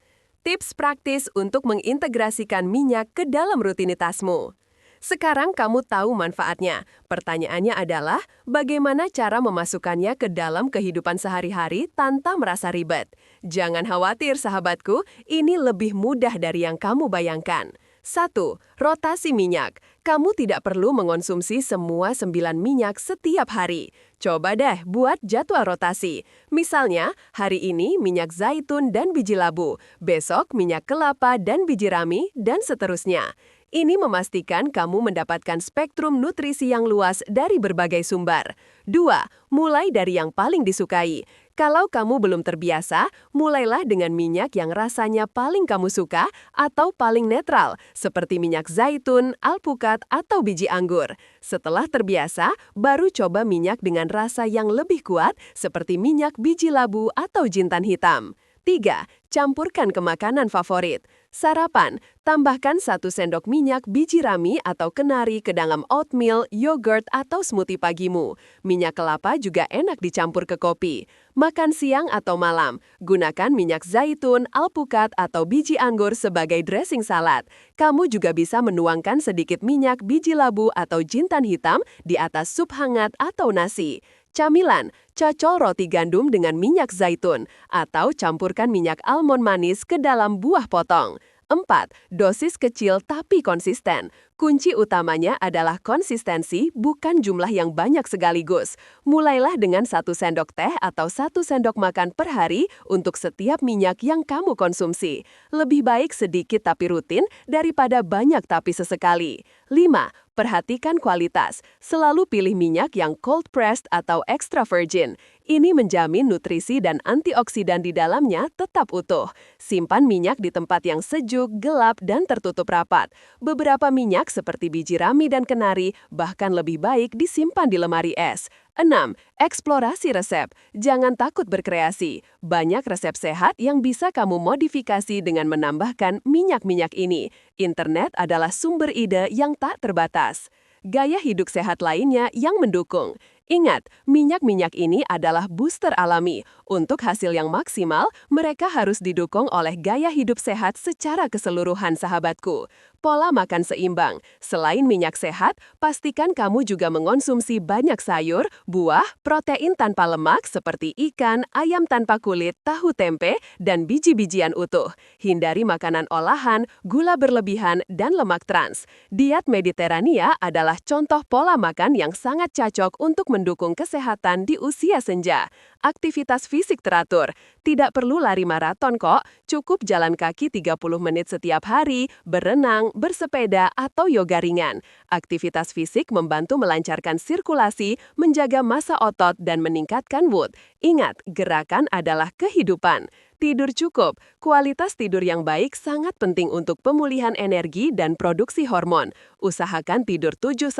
Tips praktis untuk mengintegrasikan minyak ke dalam rutinitasmu. Sekarang kamu tahu manfaatnya. Pertanyaannya adalah, bagaimana cara memasukkannya ke dalam kehidupan sehari-hari tanpa merasa ribet? Jangan khawatir sahabatku, ini lebih mudah dari yang kamu bayangkan. 1. Rotasi minyak. Kamu tidak perlu mengonsumsi semua 9 minyak setiap hari. Coba deh buat jadwal rotasi. Misalnya, hari ini minyak zaitun dan biji labu, besok minyak kelapa dan biji rami, dan seterusnya. Ini memastikan kamu mendapatkan spektrum nutrisi yang luas dari berbagai sumber. 2. Mulai dari yang paling disukai. Kalau kamu belum terbiasa, mulailah dengan minyak yang rasanya paling kamu suka atau paling netral, seperti minyak zaitun, alpukat, atau biji anggur. Setelah terbiasa, baru coba minyak dengan rasa yang lebih kuat, seperti minyak biji labu atau jintan hitam. 3. Campurkan ke makanan favorit. Sarapan, tambahkan 1 sendok minyak biji rami atau kenari ke dalam oatmeal, yogurt, atau smoothie pagimu. Minyak kelapa juga enak dicampur ke kopi. Makan siang atau malam, gunakan minyak zaitun, alpukat, atau biji anggur sebagai dressing salad. Kamu juga bisa menuangkan sedikit minyak biji labu atau jintan hitam di atas sup hangat atau nasi. Camilan, cocol roti gandum dengan minyak zaitun, atau campurkan minyak almond manis ke dalam buah potong. 4. Dosis kecil tapi konsisten. Kunci utamanya adalah konsistensi, bukan jumlah yang banyak sekaligus. Mulailah dengan 1 sendok teh atau 1 sendok makan per hari untuk setiap minyak yang kamu konsumsi. Lebih baik sedikit tapi rutin daripada banyak tapi sesekali. 5. Perhatikan kualitas. Selalu pilih minyak yang cold pressed atau extra virgin. Ini menjamin nutrisi dan antioksidan di dalamnya tetap utuh. Simpan minyak di tempat yang sejuk, gelap, dan tertutup rapat. Beberapa minyak seperti biji rami dan kenari bahkan lebih baik disimpan di lemari es. 6. Eksplorasi resep. Jangan takut berkreasi. Banyak resep sehat yang bisa kamu modifikasi dengan menambahkan minyak-minyak ini. Internet adalah sumber ide yang tak terbatas. Gaya hidup sehat lainnya yang mendukung. Ingat, minyak-minyak ini adalah booster alami. Untuk hasil yang maksimal, mereka harus didukung oleh gaya hidup sehat secara keseluruhan, sahabatku. Pola makan seimbang. Selain minyak sehat, pastikan kamu juga mengonsumsi banyak sayur, buah, protein tanpa lemak seperti ikan, ayam tanpa kulit, tahu tempe, dan biji-bijian utuh. Hindari makanan olahan, gula berlebihan, dan lemak trans. Diet Mediterania adalah contoh pola makan yang sangat cocok untuk mendukung kesehatan di usia senja. Aktivitas fisik teratur. Tidak perlu lari maraton kok, cukup jalan kaki 30 menit setiap hari, berenang, bersepeda, atau yoga ringan. Aktivitas fisik membantu melancarkan sirkulasi, menjaga massa otot, dan meningkatkan mood. Ingat, gerakan adalah kehidupan. Tidur cukup. Kualitas tidur yang baik sangat penting untuk pemulihan energi dan produksi hormon. Usahakan tidur 7-8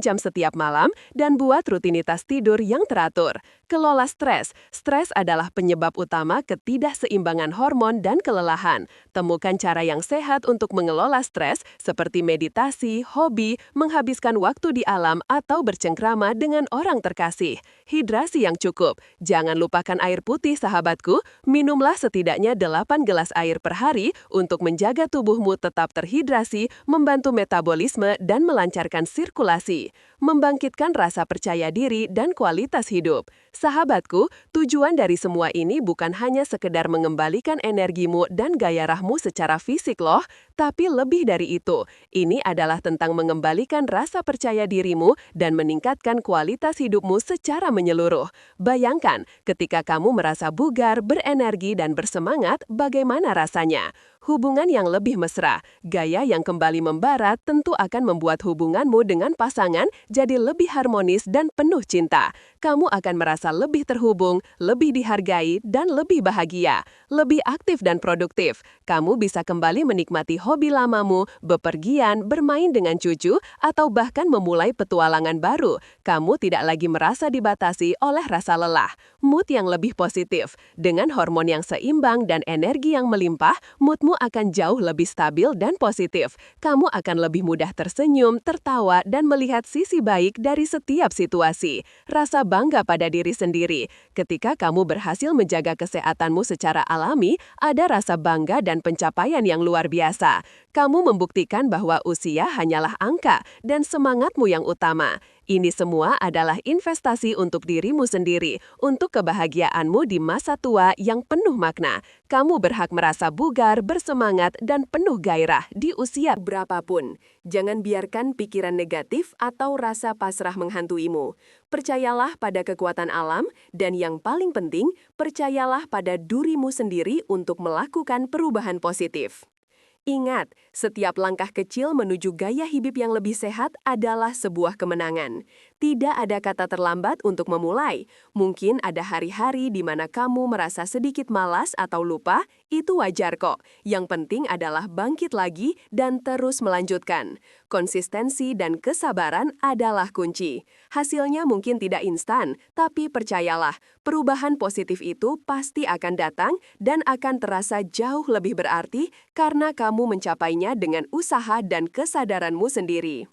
jam setiap malam dan buat rutinitas tidur yang teratur. Kelola stres. Stres adalah penyebab utama ketidakseimbangan hormon dan kelelahan. Temukan cara yang sehat untuk mengelola stres seperti meditasi, hobi, menghabiskan waktu di alam, atau bercengkrama dengan orang terkasih. Hidrasi yang cukup. Jangan lupakan air putih, sahabatku. Minumlah setidaknya 8 gelas air per hari untuk menjaga tubuhmu tetap terhidrasi, membantu metabolisme, dan melancarkan sirkulasi. Membangkitkan rasa percaya diri dan kualitas hidup. Sahabatku, tujuan dari semua ini bukan hanya sekedar mengembalikan energimu dan gairahmu secara fisik loh, tapi lebih dari itu. Ini adalah tentang mengembalikan rasa percaya dirimu dan meningkatkan kualitas hidupmu secara menyeluruh. Bayangkan, ketika kamu merasa bugar, berenergi, dan bersemangat, bagaimana rasanya? hubungan yang lebih mesra, gaya yang kembali membara tentu akan membuat hubunganmu dengan pasangan jadi lebih harmonis dan penuh cinta. Kamu akan merasa lebih terhubung, lebih dihargai, dan lebih bahagia, lebih aktif dan produktif. Kamu bisa kembali menikmati hobi lamamu, bepergian, bermain dengan cucu, atau bahkan memulai petualangan baru. Kamu tidak lagi merasa dibatasi oleh rasa lelah. Mood yang lebih positif. Dengan hormon yang seimbang dan energi yang melimpah, moodmu akan jauh lebih stabil dan positif. Kamu akan lebih mudah tersenyum, tertawa, dan melihat sisi baik dari setiap situasi. Rasa bangga pada diri sendiri. Ketika kamu berhasil menjaga kesehatanmu secara alami, ada rasa bangga dan pencapaian yang luar biasa. Kamu membuktikan bahwa usia hanyalah angka dan semangatmu yang utama. Ini semua adalah investasi untuk dirimu sendiri, untuk kebahagiaanmu di masa tua yang penuh makna. Kamu berhak merasa bugar, bersemangat, dan penuh gairah di usia berapapun. Jangan biarkan pikiran negatif atau rasa pasrah menghantuimu. Percayalah pada kekuatan alam, dan yang paling penting, percayalah pada dirimu sendiri untuk melakukan perubahan positif. Ingat, setiap langkah kecil menuju gaya hidup yang lebih sehat adalah sebuah kemenangan. Tidak ada kata terlambat untuk memulai. Mungkin ada hari-hari di mana kamu merasa sedikit malas atau lupa, itu wajar kok. Yang penting adalah bangkit lagi dan terus melanjutkan. Konsistensi dan kesabaran adalah kunci. Hasilnya mungkin tidak instan, tapi percayalah, perubahan positif itu pasti akan datang dan akan terasa jauh lebih berarti karena kamu mencapainya dengan usaha dan kesadaranmu sendiri.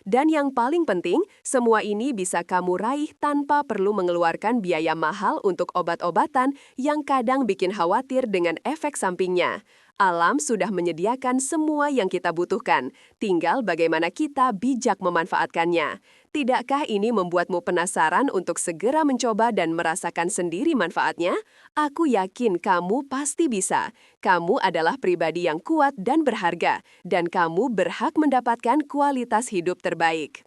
Dan yang paling penting, semua ini bisa kamu raih tanpa perlu mengeluarkan biaya mahal untuk obat-obatan yang kadang bikin khawatir dengan efek sampingnya. Alam sudah menyediakan semua yang kita butuhkan, tinggal bagaimana kita bijak memanfaatkannya. Tidakkah ini membuatmu penasaran untuk segera mencoba dan merasakan sendiri manfaatnya? Aku yakin kamu pasti bisa. Kamu adalah pribadi yang kuat dan berharga, dan kamu berhak mendapatkan kualitas hidup terbaik.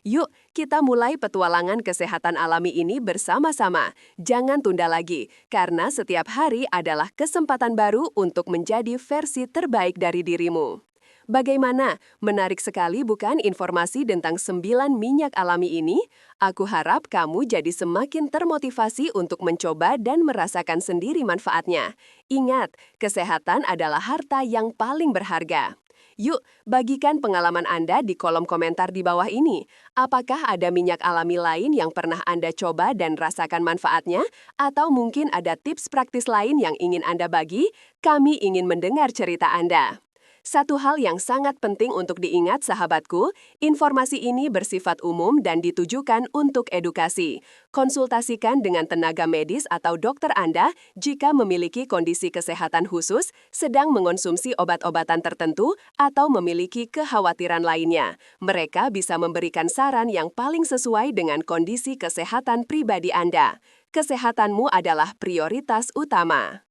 Yuk, kita mulai petualangan kesehatan alami ini bersama-sama. Jangan tunda lagi, karena setiap hari adalah kesempatan baru untuk menjadi versi terbaik dari dirimu. Bagaimana? Menarik sekali bukan informasi tentang 9 minyak alami ini? Aku harap kamu jadi semakin termotivasi untuk mencoba dan merasakan sendiri manfaatnya. Ingat, kesehatan adalah harta yang paling berharga. Yuk, bagikan pengalaman Anda di kolom komentar di bawah ini. Apakah ada minyak alami lain yang pernah Anda coba dan rasakan manfaatnya? Atau mungkin ada tips praktis lain yang ingin Anda bagi? Kami ingin mendengar cerita Anda. Satu hal yang sangat penting untuk diingat sahabatku, informasi ini bersifat umum dan ditujukan untuk edukasi. Konsultasikan dengan tenaga medis atau dokter Anda jika memiliki kondisi kesehatan khusus, sedang mengonsumsi obat-obatan tertentu, atau memiliki kekhawatiran lainnya. Mereka bisa memberikan saran yang paling sesuai dengan kondisi kesehatan pribadi Anda. Kesehatanmu adalah prioritas utama.